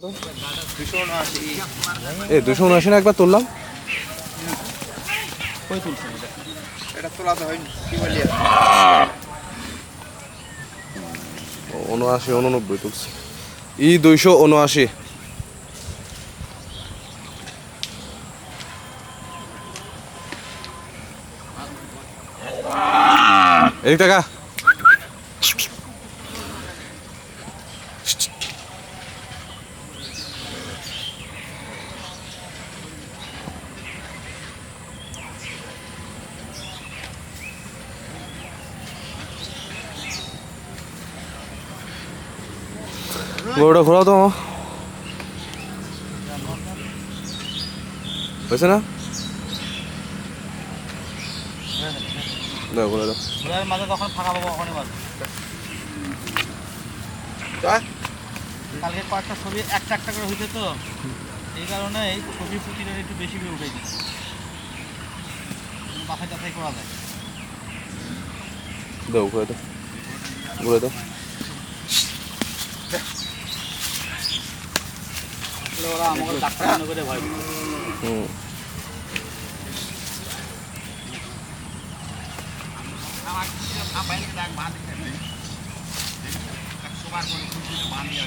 এই 279 না একবার তুললাম। কই তুলছেন এটা তোলা তো হয়নি কি বলি 79 89 তুলছি। 279 এই টাকা গরুটা ঘোরাও তো হয়েছে না? দাও ঘোরা দাও। ঘোড়ার মাঝে তখন ফাঁকা পাবো ওখানে মাঝে কালকে কয়েকটা ছবি একটা একটা করে হইতে তো এই কারণে এই ছবি ফুটিটা একটু বেশি করে উঠে দিচ্ছে বাসায় টাছাই করা যায় দাও ঘোরা দাও ঘোরা দাও। ওরা আমাকে ডাক্তার মনে করে ভয় হুম আমার বাইরে ডাক বাঁধ দিতে 100 বার করে বাঁধ দিয়ে